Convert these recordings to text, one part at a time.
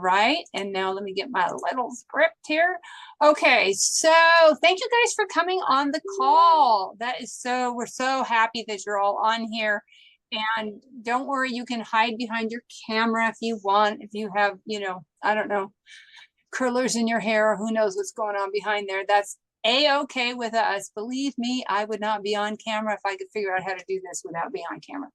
right. And now let me get my little script here. Okay. So thank you guys for coming on the call. We're so happy that you're all on here. And don't worry, you can hide behind your camera if you want. If you have, I don't know, curlers in your hair, or who knows what's going on behind there. That's a-okay with us. Believe me, I would not be on camera if I could figure out how to do this without being on camera.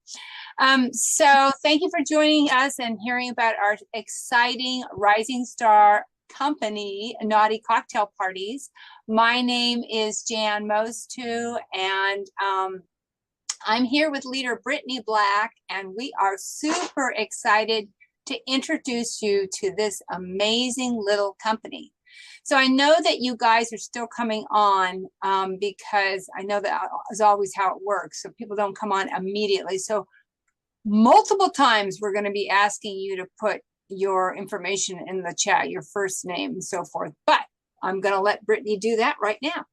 So thank you for joining us and hearing about our exciting Rising Star company, Naughty Cocktail Parties. My name is Jan Mostu, and I'm here with leader Brittany Black, and we are super excited to introduce you to this amazing little company. So I know that you guys are still coming on because I know that is always how it works. So people don't come on immediately. So multiple times we're going to be asking you to put your information in the chat, your first name and so forth. But I'm going to let Brittany do that right now.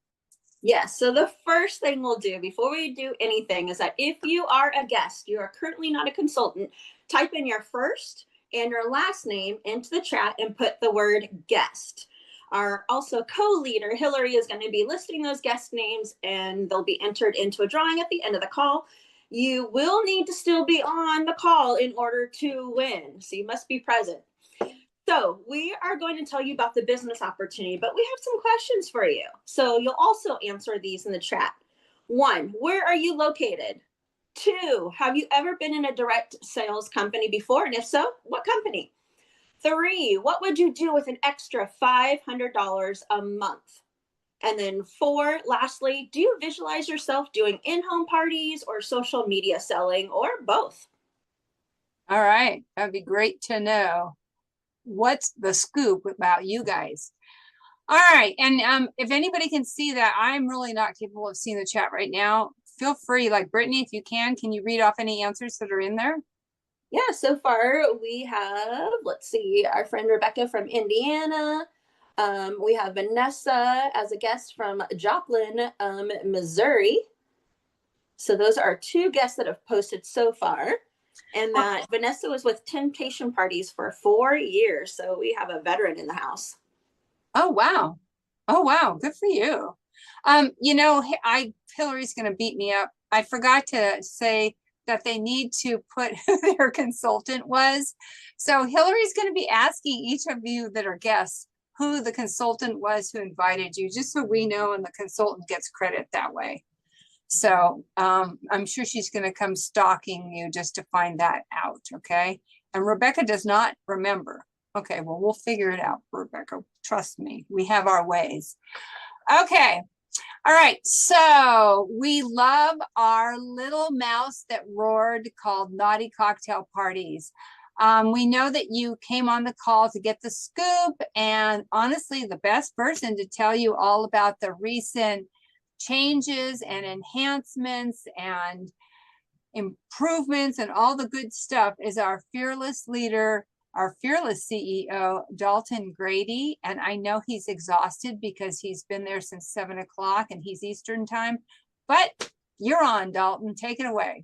Yes. So the first thing we'll do before we do anything is that if you are a guest, you are currently not a consultant, type in your first and your last name into the chat and put the word guest. Our also co-leader, Hillary, is going to be listing those guest names, and they'll be entered into a drawing at the end of the call. You will need to still be on the call in order to win. So you must be present. So we are going to tell you about the business opportunity, but we have some questions for you. So you'll also answer these in the chat. 1, where are you located? 2, have you ever been in a direct sales company before? And if so, what company? 3, what would you do with an extra $500 a month? And then 4, lastly, do you visualize yourself doing in-home parties or social media selling, or both? All right. That'd be great to know. What's the scoop about you guys? All right. And if anybody can see that, I'm really not capable of seeing the chat right now. Feel free, like Brittany, if you can you read off any answers that are in there? Yeah, so far we have, let's see, our friend Rebecca from Indiana. We have Vanessa as a guest from Joplin, Missouri. So those are 2 guests that have posted so far. And that Vanessa was with Temptation Parties for 4 years. So we have a veteran in the house. Oh, wow. Oh, wow. Good for you. Hillary's going to beat me up. I forgot to say that they need to put who their consultant was. So Hillary's going to be asking each of you that are guests who the consultant was who invited you, just so we know, and the consultant gets credit that way. So I'm sure she's going to come stalking you just to find that out, okay? And Rebecca does not remember. Okay, well, we'll figure it out, Rebecca. Trust me, we have our ways. Okay. All right, so we love our little mouse that roared called Naughty Cocktail Parties. We know that you came on the call to get the scoop, and honestly, the best person to tell you all about the recent changes and enhancements and improvements and all the good stuff is our fearless leader, our fearless CEO, Dalton Grady. And I know he's exhausted because he's been there since 7 o'clock and he's Eastern time, but you're on, Dalton. Take it away.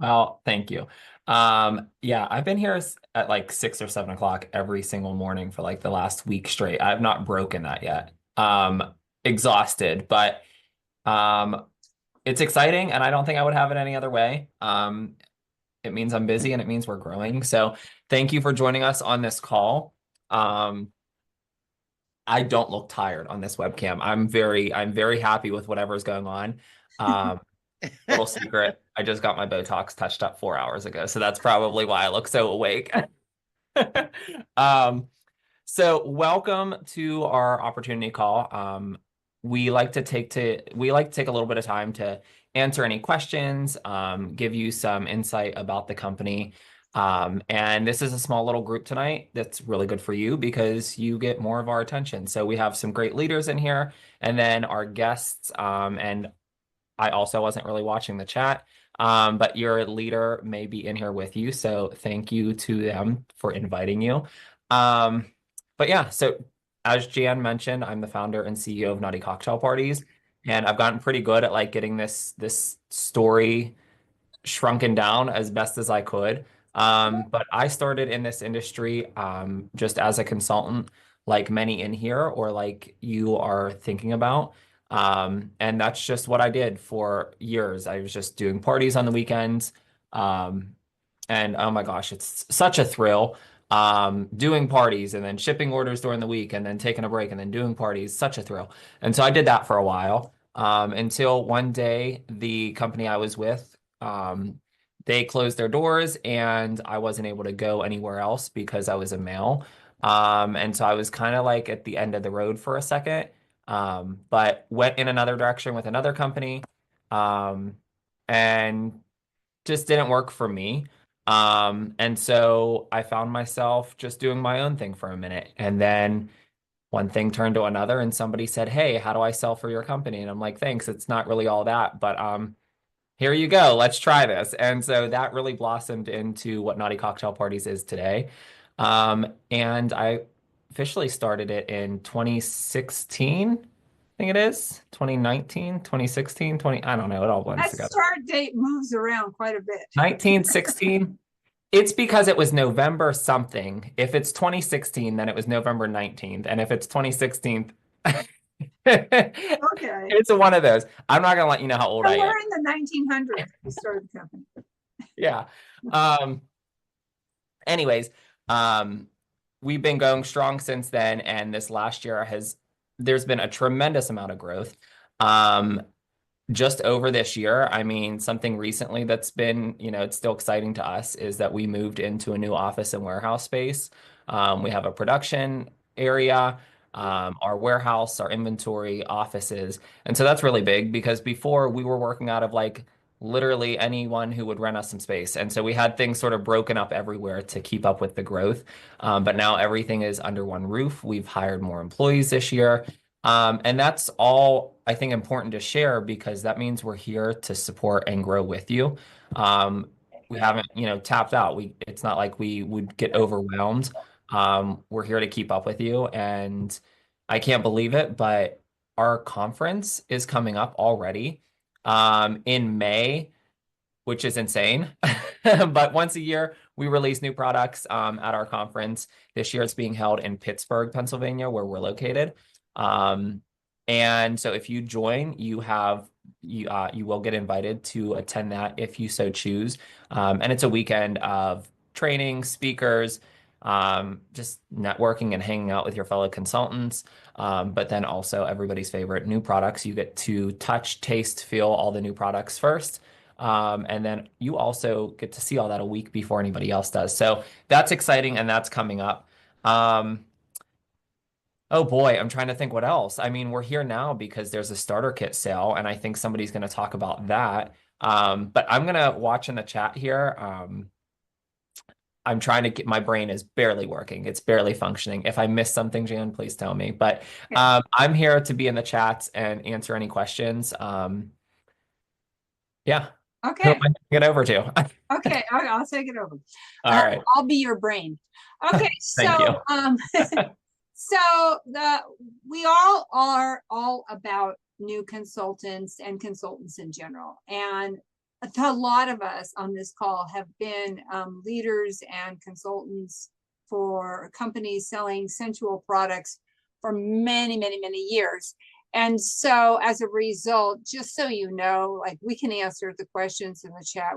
Well, thank you. Yeah, I've been here at like 6 or 7 o'clock every single morning for like the last week straight. I've not broken that yet. Exhausted, but it's exciting, and I don't think I would have it any other way. It means I'm busy, and it means we're growing. So thank you for joining us on this call. I don't look tired on this webcam. I'm very happy with whatever's going on. Little secret, I just got my Botox touched up 4 hours ago, so that's probably why I look so awake. So welcome to our opportunity call. We like to take a little bit of time to answer any questions, give you some insight about the company. And this is a small little group tonight that's really good for you because you get more of our attention. So we have some great leaders in here, and then our guests, and I also wasn't really watching the chat, but your leader may be in here with you. So thank you to them for inviting you. But yeah, so as Jan mentioned, I'm the founder and CEO of Naughty Cocktail Parties, and I've gotten pretty good at like getting this story shrunken down as best as I could. But I started in this industry just as a consultant, like many in here, or like you are thinking about. And that's just what I did for years. I was just doing parties on the weekends. Um, and oh my gosh, it's such a thrill. Doing parties and then shipping orders during the week and then taking a break and then doing parties, such a thrill. And so I did that for a while, until one day the company I was with, they closed their doors and I wasn't able to go anywhere else because I was a male. And so I was kind of like at the end of the road for a second, but went in another direction with another company, um, and just didn't work for me. And so I found myself just doing my own thing for a minute. And then one thing turned to another, and somebody said, "Hey, how do I sell for your company?" And I'm like, "Thanks, it's not really all that, but here you go, let's try this." And so that really blossomed into what Naughty Cocktail Parties is today. And I officially started it in 2016. I think it is 2019, 2016, 20, I don't know, it all blends That together. start date moves around quite a bit. 1916. It's because it was November something. If it's 2016, then it was November 19th. And if it's 2016, Okay. it's one of those. I'm not gonna let you know how old I am. Somewhere in the 1900s, we started the company. Yeah. Um, anyways, we've been going strong since then, and this last year there's been a tremendous amount of growth. Just over this year, I mean, something recently that's been, it's still exciting to us is that we moved into a new office and warehouse space. We have a production area, our warehouse, our inventory, offices. And so that's really big because before we were working out of like literally anyone who would rent us some space. And so we had things sort of broken up everywhere to keep up with the growth. But now everything is under one roof. We've hired more employees this year. And that's all I think important to share because that means we're here to support and grow with you. We haven't, tapped out. It's not like we would get overwhelmed. We're here to keep up with you, and I can't believe it, but our conference is coming up already, in May, which is insane. But once a year, we release new products, at our conference. This year, it's being held in Pittsburgh, Pennsylvania, where we're located. And so if you join, you will get invited to attend that if you so choose. And it's a weekend of training, speakers, just networking and hanging out with your fellow consultants. But then also everybody's favorite, new products. You get to touch, taste, feel all the new products first. And then you also get to see all that a week before anybody else does. So that's exciting, and that's coming up. Oh boy, I'm trying to think what else. I mean, we're here now because there's a starter kit sale, and I think somebody's going to talk about that. But I'm going to watch in the chat here. I'm trying to my brain is barely working. It's barely functioning. If I miss something, Jan, please tell me. But I'm here to be in the chats and answer any questions. Yeah. Who Okay. am I get over to? Okay. I'll take it over. All right. I'll be your brain. Okay. Thank you. So we all are all about new consultants and consultants in general. And a lot of us on this call have been leaders and consultants for companies selling sensual products for many, many, many years. And so as a result, just so you know, like we can answer the questions in the chat,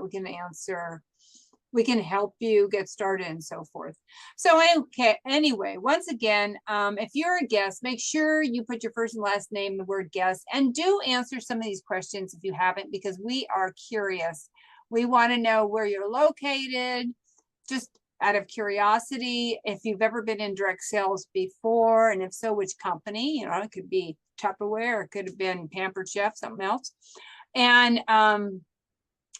we can help you get started and so forth. So okay, anyway, once again, if you're a guest, make sure you put your first and last name, the word guest, and do answer some of these questions if you haven't, because we are curious. We want to know where you're located, just out of curiosity, if you've ever been in direct sales before, and if so, which company. It could be Tupperware, it could have been Pampered Chef, something else. And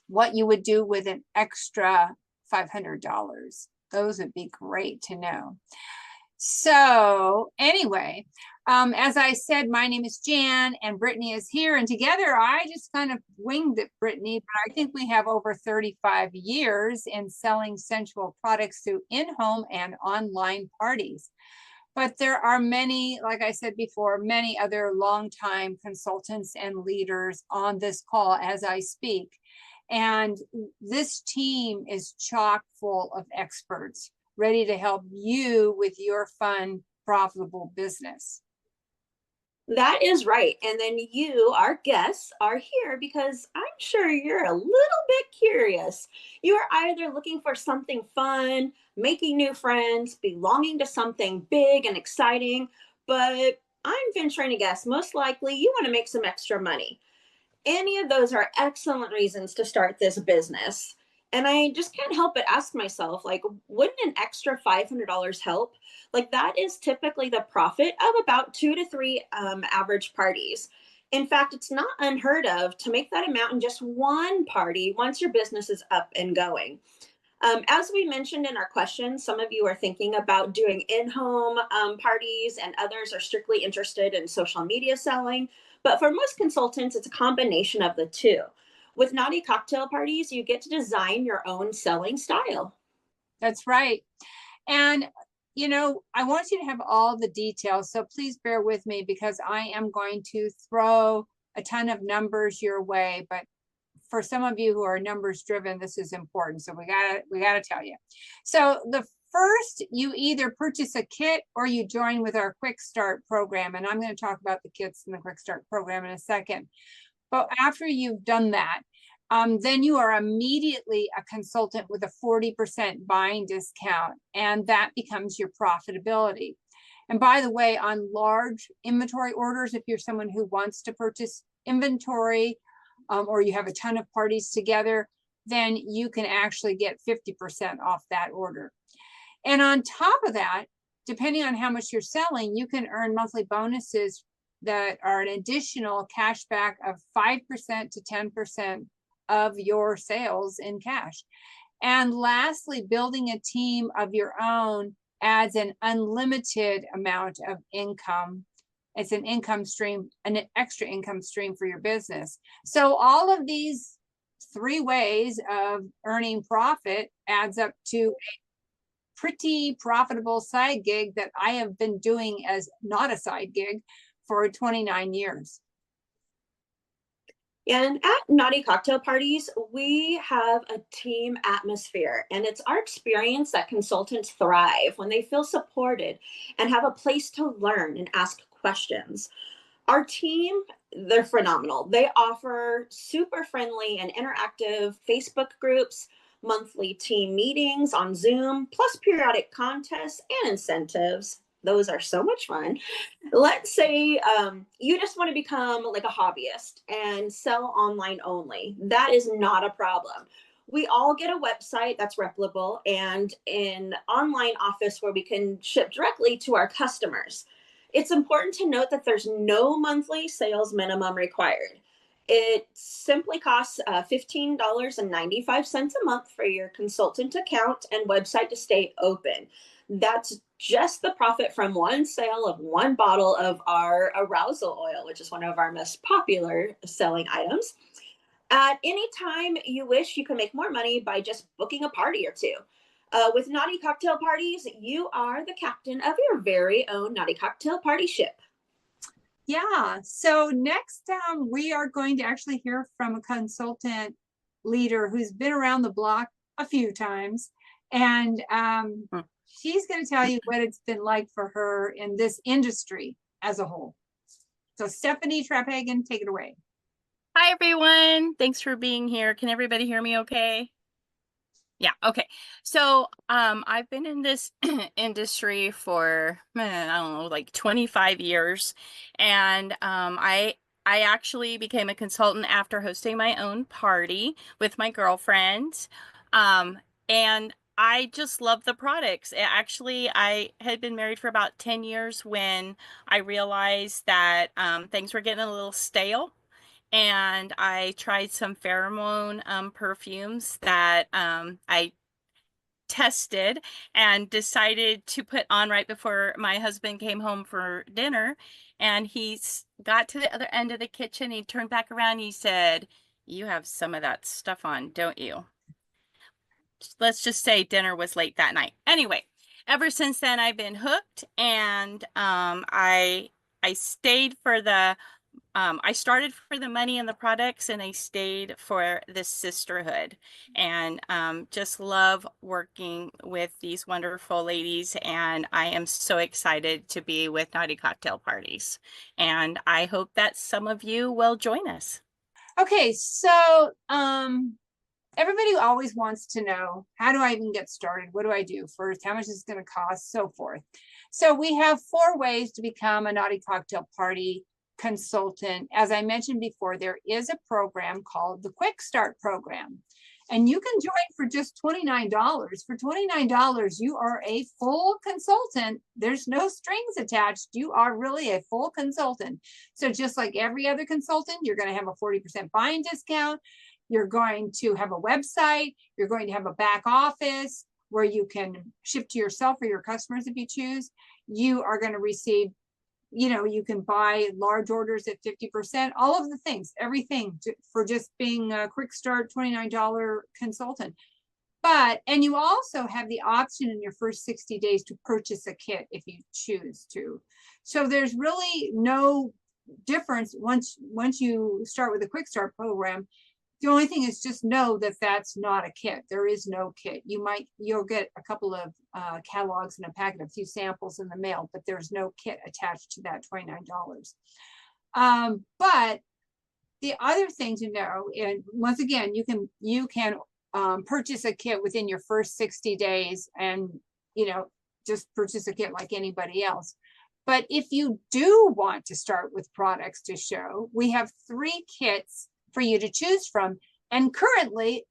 what you would do with an extra $500. Those would be great to know. So anyway, as I said, my name is Jan and Brittany is here, and together I just kind of winged it, Brittany, but I think we have over 35 years in selling sensual products through in-home and online parties. But there are many, like I said before, many other longtime consultants and leaders on this call as I speak. And this team is chock full of experts ready to help you with your fun, profitable business. That is right. And then you, our guests, are here because I'm sure you're a little bit curious. You are either looking for something fun, making new friends, belonging to something big and exciting, but I'm venturing to guess most likely you want to make some extra money. Any of those are excellent reasons to start this business. And I just can't help but ask myself, like, wouldn't an extra $500 help? Like, that is typically the profit of about 2 to 3 average parties. In fact, it's not unheard of to make that amount in just one party once your business is up and going. As we mentioned in our questions, some of you are thinking about doing in-home parties, and others are strictly interested in social media selling. But for most consultants, it's a combination of the two. With Naughty Cocktail Parties, you get to design your own selling style. That's right. And, you know, I want you to have all the details. So please bear with me because I am going to throw a ton of numbers your way. But for some of you who are numbers driven, this is important. So we gotta tell you. So the first, you either purchase a kit or you join with our Quick Start program. And I'm going to talk about the kits in the Quick Start program in a second. But after you've done that, then you are immediately a consultant with a 40% buying discount, and that becomes your profitability. And by the way, on large inventory orders, if you're someone who wants to purchase inventory, or you have a ton of parties together, then you can actually get 50% off that order. And on top of that, depending on how much you're selling, you can earn monthly bonuses that are an additional cash back of 5% to 10% of your sales in cash. And lastly, building a team of your own adds an unlimited amount of income. It's an income stream, an extra income stream for your business. So all of these 3 ways of earning profit adds up to a pretty profitable side gig that I have been doing as not a side gig for 29 years. And at Naughty Cocktail Parties, we have a team atmosphere, and it's our experience that consultants thrive when they feel supported and have a place to learn and ask questions. Our team, they're phenomenal. They offer super friendly and interactive Facebook groups, monthly team meetings on Zoom, plus periodic contests and incentives. Those are so much fun. Let's say you just want to become like a hobbyist and sell online only. That is not a problem. We all get a website that's replicable and an online office where we can ship directly to our customers. It's important to note that there's no monthly sales minimum required. It simply costs $15.95 a month for your consultant account and website to stay open. That's just the profit from one sale of one bottle of our arousal oil, which is one of our most popular selling items. At any time you wish, you can make more money by just booking a party or two. With Naughty Cocktail Parties, you are the captain of your very own Naughty Cocktail Party ship. Yeah, so next we are going to actually hear from a consultant leader who's been around the block a few times. And she's going to tell you what it's been like for her in this industry as a whole. So Stephanie Traphagen, take it away. Hi, everyone. Thanks for being here. Can everybody hear me okay? Yeah, okay. So I've been in this industry for, I don't know, like 25 years. And I actually became a consultant after hosting my own party with my girlfriend. And I just love the products. Actually, I had been married for about 10 years when I realized that things were getting a little stale. And I tried some pheromone perfumes that I tested and decided to put on right before my husband came home for dinner. And he got to the other end of the kitchen. He turned back around. He said, "You have some of that stuff on, don't you?" Let's just say dinner was late that night. Anyway, ever since then, I've been hooked, and I stayed for the I started for the money and the products, and I stayed for the sisterhood, and just love working with these wonderful ladies. And I am so excited to be with Naughty Cocktail Parties. And I hope that some of you will join us. Okay, so everybody always wants to know, how do I even get started? What do I do first? How much is it going to cost? So forth. So we have 4 ways to become a Naughty Cocktail Party consultant. As I mentioned before, there is a program called the Quick Start Program, and you can join for just $29. For $29, you are a full consultant. There's no strings attached. You are really a full consultant. So just like every other consultant, you're going to have a 40% buying discount. You're going to have a website. You're going to have a back office where you can ship to yourself or your customers if you choose. You are going to receive, you can buy large orders at 50%, all of the things, everything for just being a quick start $29 consultant. And you also have the option in your first 60 days to purchase a kit if you choose to. So there's really no difference once you start with a quick start program. The only thing is just know that that's not a kit. There is no kit. You'll get a couple of catalogs and a packet, a few samples in the mail, but there's no kit attached to that $29. But the other thing to know, and once again, you can purchase a kit within your first 60 days, and just purchase a kit like anybody else. But if you do want to start with products to show, we have 3 kits for you to choose from. And currently,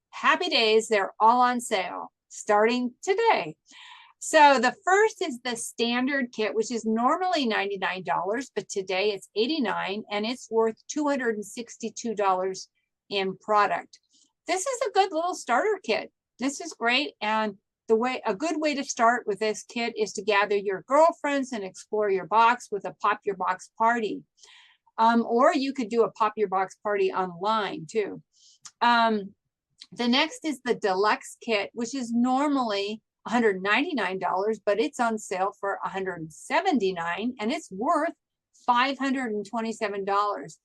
happy days, they're all on sale starting today. So the first is the standard kit, which is normally $99, but today it's $89, and it's worth $262 in product. This is a good little starter kit. This is great. And a good way to start with this kit is to gather your girlfriends and explore your box with a Pop Your Box party. Or you could do a Pop Your Box party online too. The next is the deluxe kit, which is normally $199, but it's on sale for $179, and it's worth $527.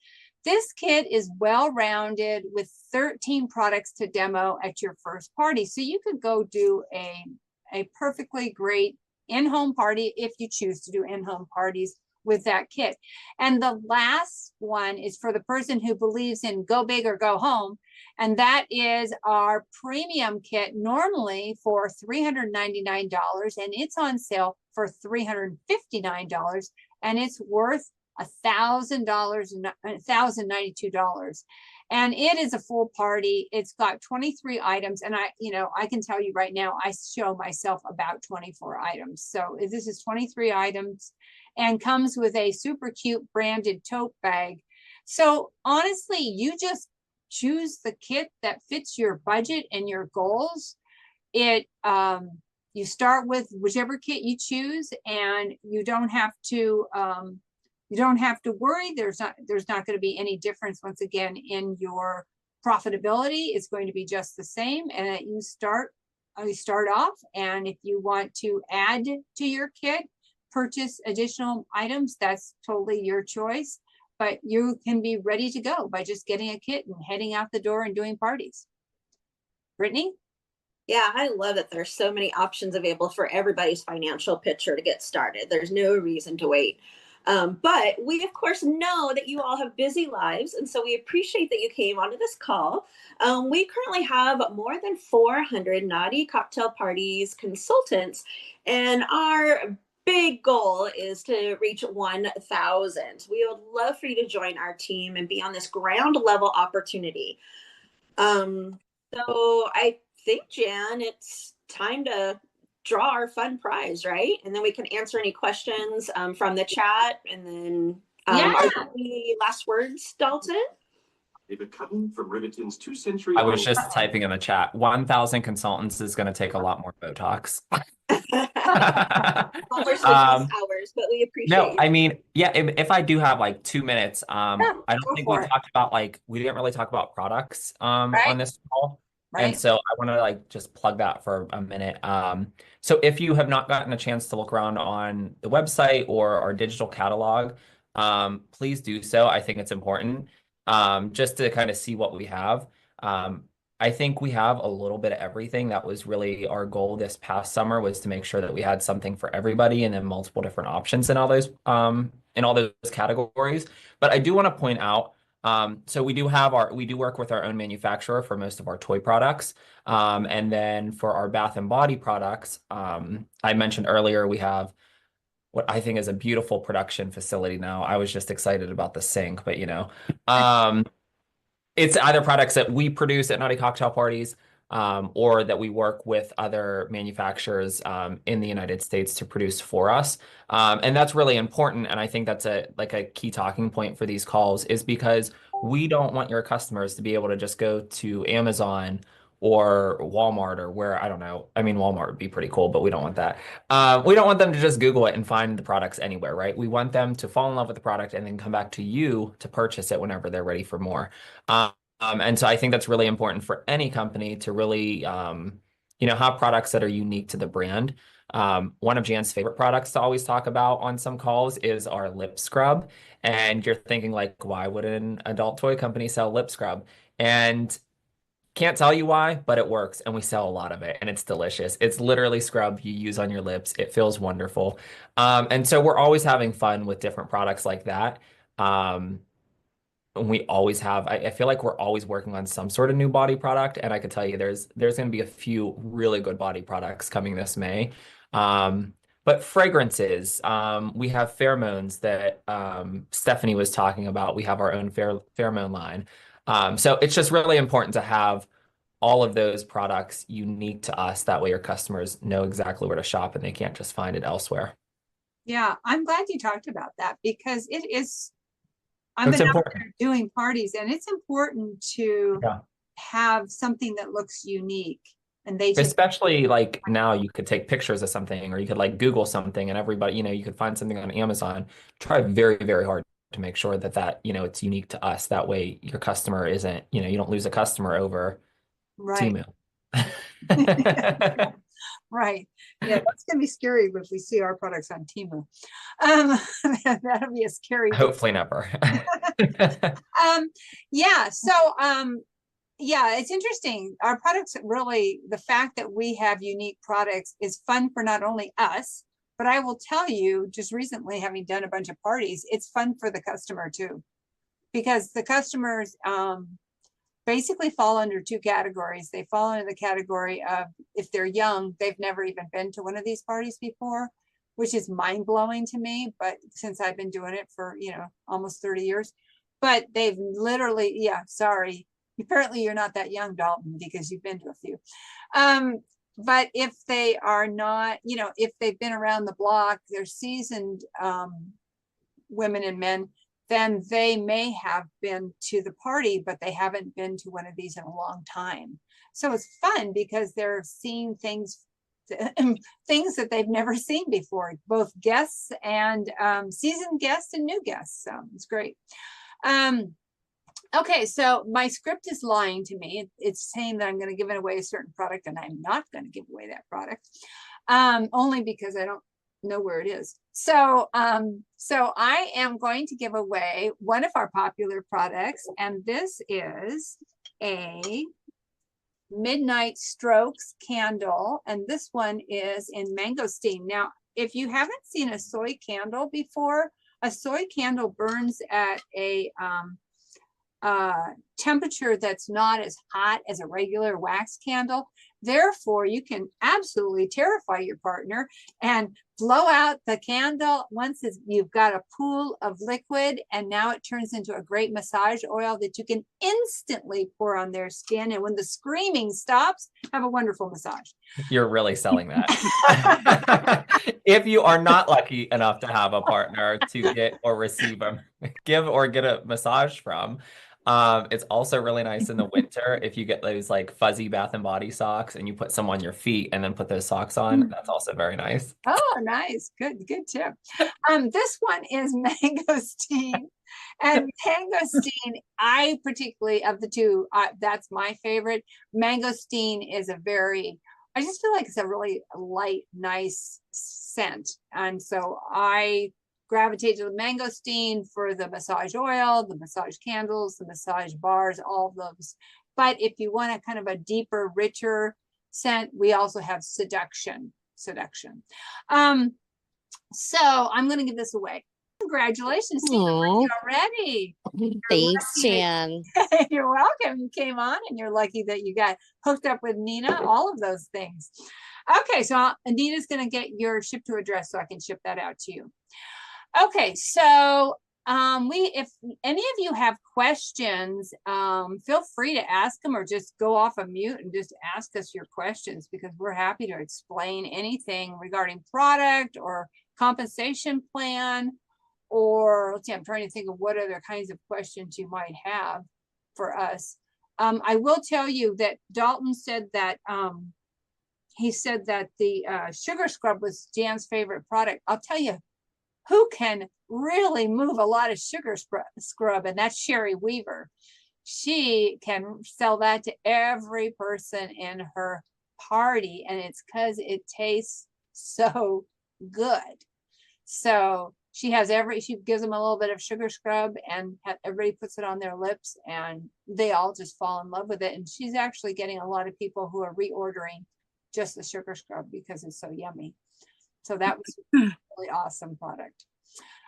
This kit is well-rounded with 13 products to demo at your first party. So you could go do a perfectly great in-home party if you choose to do in-home parties with that kit. And the last one is for the person who believes in go big or go home. And that is our premium kit, normally for $399, and it's on sale for $359, and it's worth $1,092. And it is a full party. It's got 23 items. And I can tell you right now, I show myself about 24 items. So this is 23 items and comes with a super cute branded tote bag. So honestly, you just choose the kit that fits your budget and your goals. You start with whichever kit you choose, and you don't have to worry. There's not going to be any difference, once again, in your profitability. It's going to be just the same. And you start off, and if you want to add to your kit, purchase additional items, that's totally your choice. But you can be ready to go by just getting a kit and heading out the door and doing parties. Brittany? Yeah, I love that there's so many options available for everybody's financial picture to get started. There's no reason to wait. But we, of course, know that you all have busy lives, and so we appreciate that you came onto this call. We currently have more than 400 Naughty Cocktail Parties consultants, and our big goal is to reach 1,000. We would love for you to join our team and be on this ground level opportunity. So I think, Jan, it's time to draw our fun prize, right? And then we can answer any questions from the chat. And then are there any last words, Dalton? David Cutton from Riveton's 2-century. I was just typing in the chat. 1,000 consultants is going to take a lot more Botox. Hours, but we appreciate No, you. I mean, yeah, if I do have like 2 minutes, I don't think we talked about, we didn't really talk about products on this call. Right. And so I want to just plug that for a minute. So if you have not gotten a chance to look around on the website or our digital catalog, please do so. I think it's important, just to kind of see what we have. I think we have a little bit of everything. That was really our goal this past summer, was to make sure that we had something for everybody and then multiple different options in all those categories. But I do want to point out, so we do work with our own manufacturer for most of our toy products. And then for our bath and body products, I mentioned earlier, we have what I think is a beautiful production facility now. I was just excited about the sink, but it's either products that we produce at Naughty Cocktail Parties, or that we work with other manufacturers in the United States to produce for us. And that's really important. And I think that's a key talking point for these calls, is because we don't want your customers to be able to just go to Amazon or Walmart or where, I don't know. I mean, Walmart would be pretty cool, but we don't want that. We don't want them to just Google it and find the products anywhere, right? We want them to fall in love with the product and then come back to you to purchase it whenever they're ready for more. And so I think that's really important for any company to really, have products that are unique to the brand. One of Jan's favorite products to always talk about on some calls is our lip scrub. And you're thinking, like, why would an adult toy company sell lip scrub? And can't tell you why, but it works, and we sell a lot of it, and it's delicious. It's literally scrub you use on your lips. It feels wonderful. And so we're always having fun with different products like that. We always have, I feel like we're always working on some sort of new body product, and I could tell you there's going to be a few really good body products coming this May. But fragrances, we have pheromones that Stephanie was talking about. We have our own pheromone line. So it's just really important to have all of those products unique to us. That way your customers know exactly where to shop and they can't just find it elsewhere. Yeah, I'm glad you talked about that, because it is, I've It's been out important. there doing parties, and it's important to Yeah. have something that looks unique. And they just, Especially like now you could take pictures of something, or you could like Google something, and everybody, you could find something on Amazon. Try very, very hard to make sure that it's unique to us. That way your customer isn't, you don't lose a customer over right, Temu. right. Yeah, that's gonna be scary if we see our products on Temu. That'll be a scary. Hopefully never. Yeah, so yeah, it's interesting. Our products, really, the fact that we have unique products is fun for not only us, but I will tell you, just recently, having done a bunch of parties, it's fun for the customer too, because the customers basically fall under two categories. They fall under the category of, if they're young, they've never even been to one of these parties before, which is mind blowing to me. But since I've been doing it for, almost 30 years, but they've literally, yeah, sorry. Apparently you're not that young, Dalton, because you've been to a few. But if they are not, if they've been around the block, they're seasoned women and men, then they may have been to the party, but they haven't been to one of these in a long time. So it's fun because they're seeing things that they've never seen before, both guests and seasoned guests and new guests. So it's great. Okay, so my script is lying to me. It's saying that I'm going to give away a certain product, and I'm not going to give away that product, only because I don't know where it is. So I am going to give away one of our popular products, and this is a Midnight Strokes candle, and this one is in mangosteen. Now, if you haven't seen a soy candle before, a soy candle burns at a temperature that's not as hot as a regular wax candle. Therefore, you can absolutely terrify your partner and blow out the candle once you've got a pool of liquid, and now it turns into a great massage oil that you can instantly pour on their skin. And when the screaming stops, have a wonderful massage. You're really selling that. If you are not lucky enough to have a partner to get or receive give or get a massage from, it's also really nice in the winter if you get those like fuzzy Bath and Body socks and you put some on your feet and then put those socks on. That's also very nice. Oh, nice. Good tip. This one is mangosteen. And mangosteen, I particularly, of the two, that's my favorite. Mangosteen is I just feel like it's a really light, nice scent. And so I gravitate to the mangosteen for the massage oil, the massage candles, the massage bars, all of those. But if you want a kind of a deeper, richer scent, we also have seduction. So I'm going to give this away. Congratulations, Tina, Aw. already. Thanks, lucky Jan. You're welcome. You came on and you're lucky that you got hooked up with Nina, all of those things. Okay, so Anita's going to get your ship to address so I can ship that out to you. Okay, so if any of you have questions, feel free to ask them or just go off of mute and just ask us your questions, because we're happy to explain anything regarding product or compensation plan, or let's see, I'm trying to think of what other kinds of questions you might have for us. I will tell you that Dalton said that he said that the sugar scrub was Jan's favorite product. I'll tell you who can really move a lot of sugar scrub, and that's Sherry Weaver. She can sell that to every person in her party, and it's because it tastes so good. So she gives them a little bit of sugar scrub, and everybody puts it on their lips, and they all just fall in love with it. And she's actually getting a lot of people who are reordering just the sugar scrub because it's so yummy. So that was a really awesome product.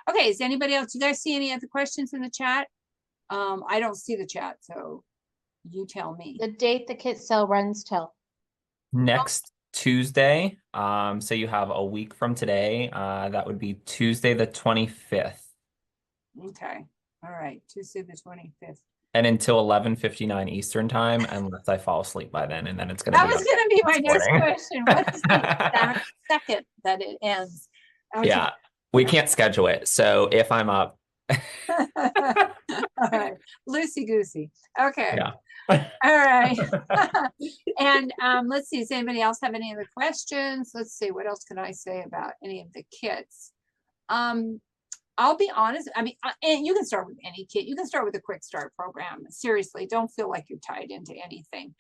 Okay, is anybody else? You guys see any other questions in the chat? I don't see the chat, so you tell me. The date the kit sale runs till? Next Tuesday. So you have a week from today. That would be Tuesday the 25th. Okay, all right, Tuesday the 25th. And until 11:59 Eastern time, unless I fall asleep by then, and then it's gonna That be was going to be my next morning. question. What is the exact second that it ends? Okay. Yeah, we can't schedule it. So if I'm up, All right, loosey goosey. Okay. Yeah. All right. And let's see, does anybody else have any other questions? Let's see, what else can I say about any of the kits? I'll be honest. I mean, and you can start with any kit. You can start with a quick start program. Seriously, don't feel like you're tied into anything.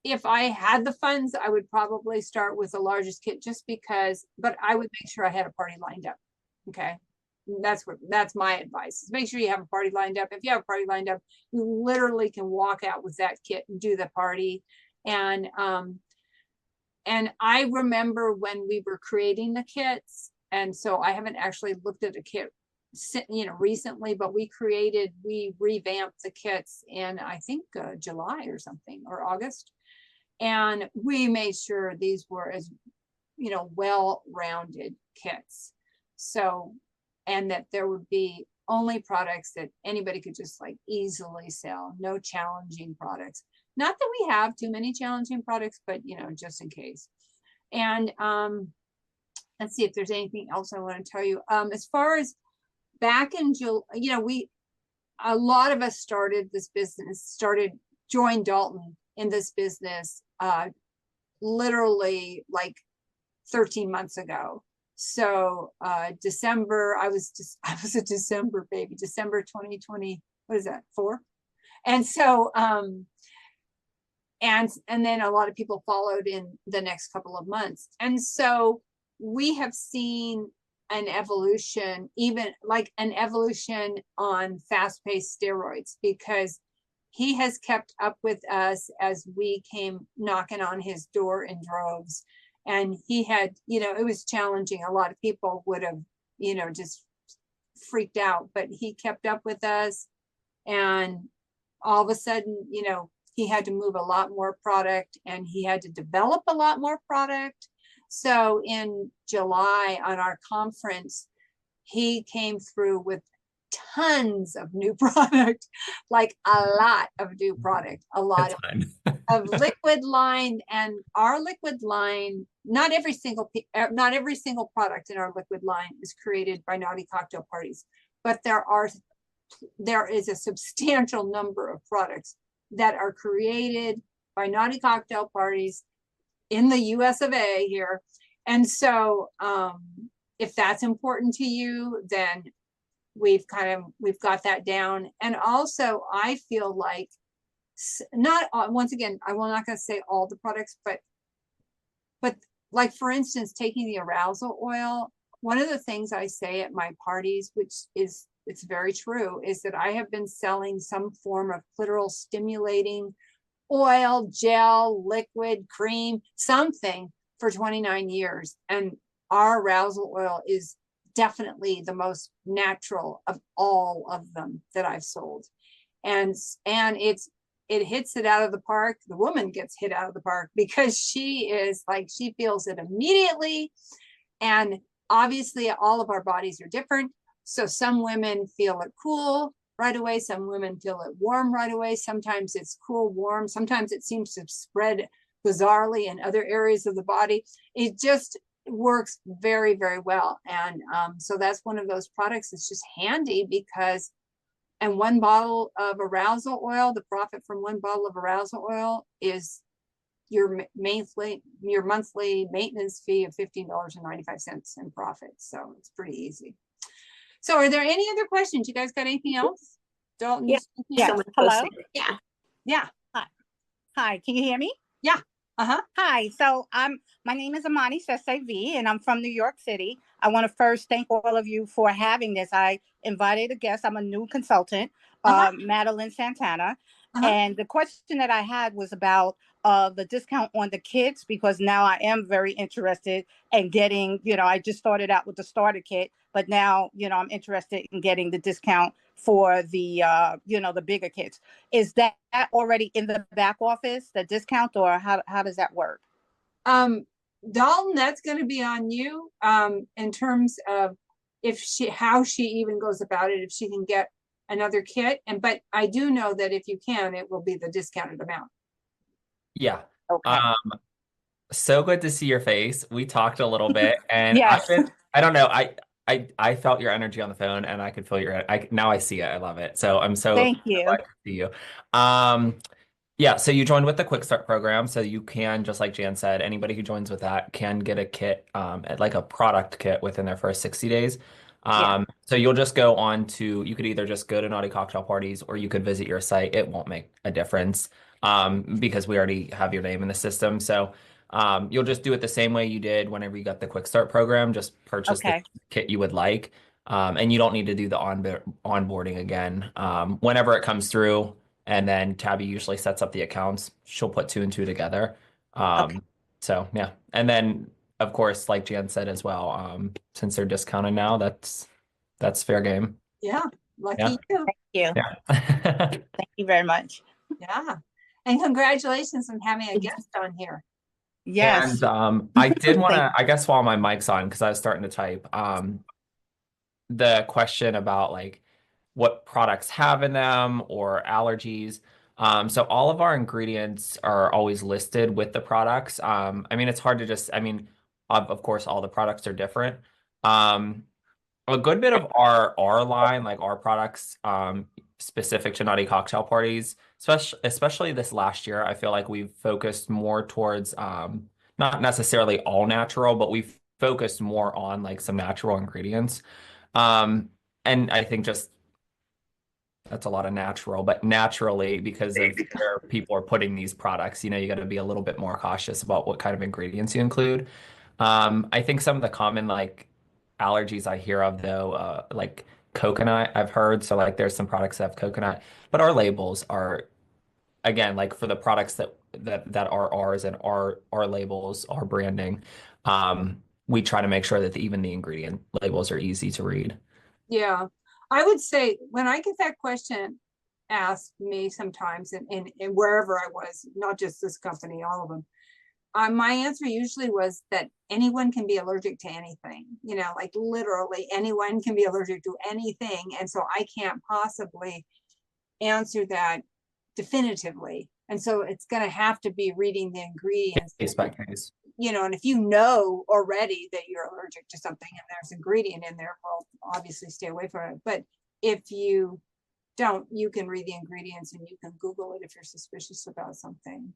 If I had the funds, I would probably start with the largest kit just because, but I would make sure I had a party lined up. Okay. That's my advice, is make sure you have a party lined up. If you have a party lined up, you literally can walk out with that kit and do the party. And I remember when we were creating the kits, and so I haven't actually looked at a kit, recently, but we revamped the kits in, I think, July or something, or August. And we made sure these were as, well-rounded kits. So, and that there would be only products that anybody could just like easily sell, no challenging products. Not that we have too many challenging products, but just in case. And let's see if there's anything else I want to tell you. As far as back in July, a lot of us started this business, joined Dalton in this business literally like 13 months ago. So December, I was a December baby, December 2020, what is that, 4? And so and then a lot of people followed in the next couple of months. And so we have seen an evolution, even like an evolution on fast-paced steroids, because he has kept up with us as we came knocking on his door in droves. And he had, it was challenging. A lot of people would have, just freaked out, but he kept up with us. And all of a sudden, he had to move a lot more product, and he had to develop a lot more product. So in July on our conference, he came through with tons of new product, like a lot of new product, a lot of liquid line. And our liquid line, not every single product in our liquid line is created by Naughty Cocktail Parties, but there is a substantial number of products that are created by Naughty Cocktail Parties in the US of A here. And so if that's important to you, then we've got that down. And also I feel like, once again, I'm not going to say all the products, but like, for instance, taking the arousal oil, one of the things I say at my parties, which is, it's very true, is that I have been selling some form of clitoral stimulating oil, gel, liquid, cream, something for 29 years. And our arousal oil is definitely the most natural of all of them that I've sold. And it hits it out of the park. The woman gets hit out of the park because she is like, she feels it immediately. And obviously all of our bodies are different. So some women feel it cool right away. Some women feel it warm right away. Sometimes it's cool, warm. Sometimes it seems to spread bizarrely in other areas of the body. It just works very, very well. And so that's one of those products that's just handy because, and one bottle of arousal oil, the profit from one bottle of arousal oil is your monthly maintenance fee of $15.95 in profit. So it's pretty easy. So are there any other questions? You guys got anything else? Dalton? Yeah. Yeah. Someone Hello? posted it. Yeah. Yeah. Hi, can you hear me? Yeah. Uh-huh. Hi, so my name is Amani Sesevi, and I'm from New York City. I want to first thank all of you for having this. I invited a guest. I'm a new consultant, Madeline Santana. And the question that I had was about the discount on the kits, because now I am very interested in getting, I just started out with the starter kit, but now, I'm interested in getting the discount for the, the bigger kits. Is that already in the back office, the discount, or how does that work? Dalton, that's going to be on you in terms of how she even goes about it, if she can get another kit. But I do know that if you can, it will be the discounted amount. Yeah. Okay. So good to see your face. We talked a little bit, and Yes. I don't know. I felt your energy on the phone, and I could feel now I see it. I love it. So I'm so Thank you. glad to see you. Yeah, so you joined with the Quick Start program, so you can, just like Jan said, anybody who joins with that can get a kit, like a product kit within their first 60 days. So you'll just go on to, you could either just go to Naughty Cocktail Parties, or you could visit your site. It won't make a difference because we already have your name in the system. So you'll just do it the same way you did whenever you got the Quick Start program. Just purchase the kit you would like, and you don't need to do the onboarding again. Whenever it comes through, and then Tabby usually sets up the accounts. She'll put 2 and 2 together. So yeah, and then of course, like Jan said as well, since they're discounted now, that's fair game. Yeah, lucky you. Thank you. Yeah. Thank you very much. Yeah, and congratulations on having a guest on here. Yes. And I did want to, I guess while my mic's on, because I was starting to type, the question about like what products have in them or allergies. So all of our ingredients are always listed with the products. I mean, it's hard to just, of course, all the products are different. A good bit of our line, like our products, specific to Naughty Cocktail Parties, especially this last year, I feel like we've focused more towards not necessarily all natural, but we've focused more on like some natural ingredients. And I think just that's a lot of natural, but naturally, because of where people are putting these products, you got to be a little bit more cautious about what kind of ingredients you include. I think some of the common like allergies I hear of though, like coconut, I've heard. So like there's some products that have coconut, but our labels are, again, like for the products that are ours and our labels, our branding, we try to make sure that even the ingredient labels are easy to read. Yeah, I would say when I get that question asked me sometimes, and wherever I was, not just this company, all of them, my answer usually was that anyone can be allergic to anything, like literally anyone can be allergic to anything. And so I can't possibly answer that definitively. And so it's going to have to be reading the ingredients. Case by case. And if you know already that you're allergic to something and there's ingredient in there, well, obviously stay away from it. But if you don't, you can read the ingredients and you can Google it if you're suspicious about something.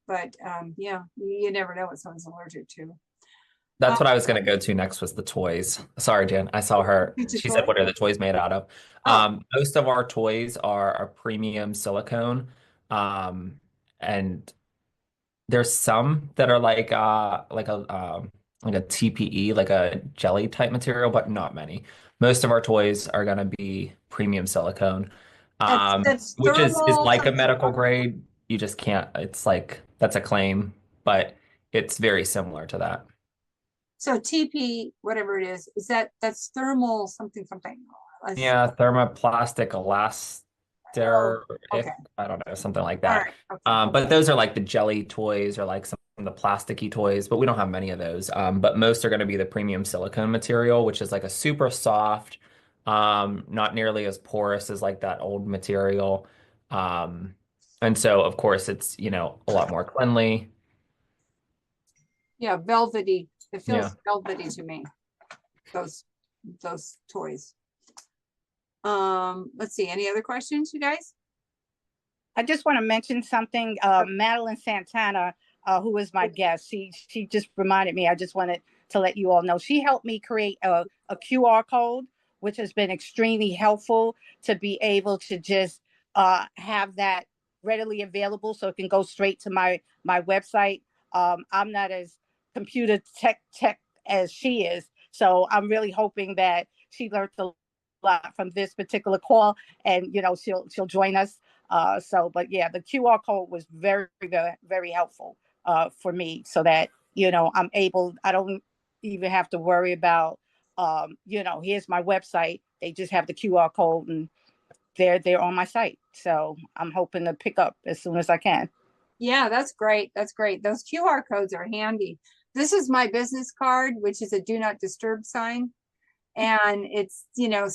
But yeah, you never know what someone's allergic to. That's what I was going to go to next, was the toys. Sorry, Jan. I saw her. She said, what are the toys made out of? Most of our toys are a premium silicone. And there's some that are like a like a TPE, like a jelly type material, but not many. Most of our toys are going to be premium silicone, That's which is thermal like a something. medical grade. You just can't, it's like, that's a claim, but it's very similar to that. So TP, whatever it is that's thermal something something. Yeah, thermoplastic Oh, elaster, okay. I don't know, something like All that. right. Okay. But those are like the jelly toys or like some of the plasticky toys, but we don't have many of those. But most are going to be the premium silicone material, which is like a super soft, not nearly as porous as like that old material. Um, and so of course it's, you know, a lot more cleanly. Yeah, velvety. It Yeah. feels velvety to me. Those toys. Let's see. Any other questions, you guys? I just want to mention something. Madeline Santana, who is my guest, she just reminded me. I just wanted to let you all know she helped me create a QR code, which has been extremely helpful to be able to just have that readily available, so it can go straight to my website. I'm not as computer tech as she is, so I'm really hoping that she learned a lot from this particular call, and she'll join us. But yeah, the QR code was very, very, very helpful for me, so that I don't even have to worry about here's my website. They just have the QR code and they're on my site. So I'm hoping to pick up as soon as I can. Yeah, that's great. That's great. Those QR codes are handy. This is my business card, which is a do not disturb sign. And it's,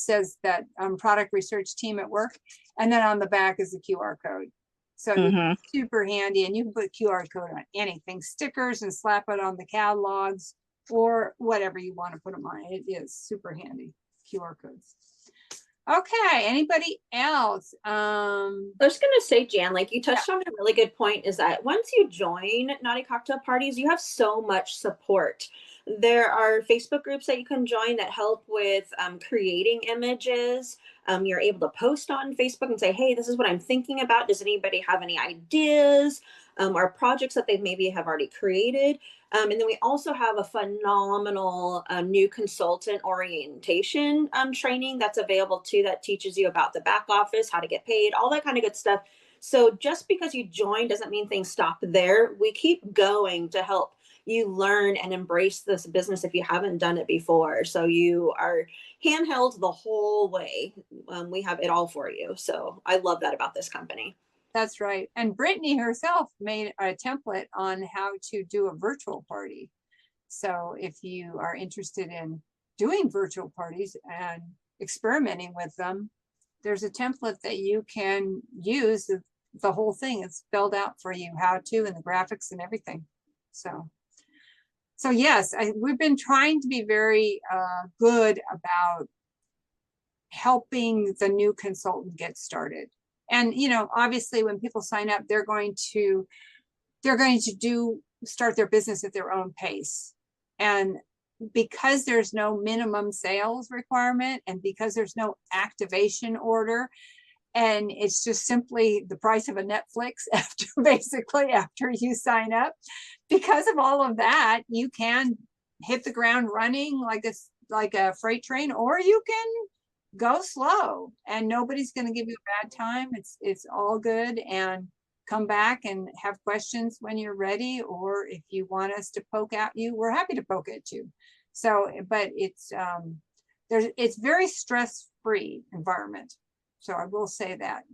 says that product research team at work. And then on the back is the QR code. So it's super handy, and you can put QR code on anything, stickers, and slap it on the catalogs or whatever you want to put them on. It is super handy, QR codes. Okay, anybody else? I was gonna say, Jan, like you touched on a really good point, is that once you join Naughty Cocktail Parties, you have so much support. There are Facebook groups that you can join that help with creating images. You're able to post on Facebook and say, hey, this is what I'm thinking about. Does anybody have any ideas or projects that they maybe have already created? And then we also have a phenomenal new consultant orientation training that's available too, that teaches you about the back office, how to get paid, all that kind of good stuff. So just because you join doesn't mean things stop there. We keep going to help you learn and embrace this business if you haven't done it before. So you are handheld the whole way. We have it all for you. So I love that about this company. That's right. And Brittany herself made a template on how to do a virtual party. So if you are interested in doing virtual parties and experimenting with them, there's a template that you can use. The whole thing is spelled out for you, how to, and the graphics and everything. So yes, we've been trying to be very good about helping the new consultant get started. And obviously when people sign up, they're going to start their business at their own pace. And because there's no minimum sales requirement, and because there's no activation order, and it's just simply the price of a Netflix after you sign up, because of all of that, you can hit the ground running like a freight train, or you can go slow and nobody's going to give you a bad time. It's all good. And come back and have questions when you're ready, or if you want us to poke at you, we're happy to poke at you. So, but it's very stress-free environment. So I will say that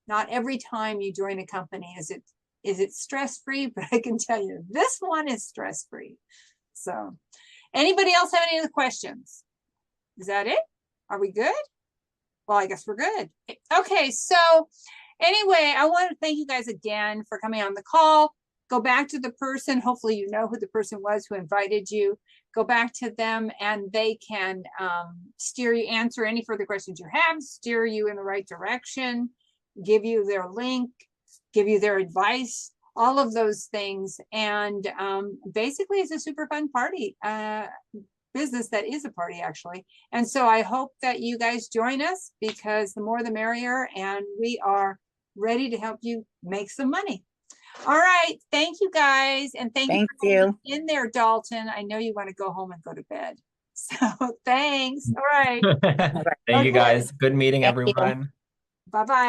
not every time you join a company is it stress-free, but I can tell you this one is stress-free. So anybody else have any other questions? Is that it? Are we good? Well, I guess we're good. Okay, so anyway, I want to thank you guys again for coming on the call. Go back to the person. Hopefully you know who the person was who invited you. Go back to them and they can steer you, answer any further questions you have, steer you in the right direction, give you their link, give you their advice, all of those things. And basically it's a super fun party. Business that is a party, actually. And so I hope that you guys join us, because the more the merrier, and we are ready to help you make some money. All right. Thank you guys. And thank you Thank for you. hanging in there, Dalton. I know you want to go home and go to bed. So thanks. All right. Thank you Okay. guys. Good meeting Thank you. everyone. Bye-bye.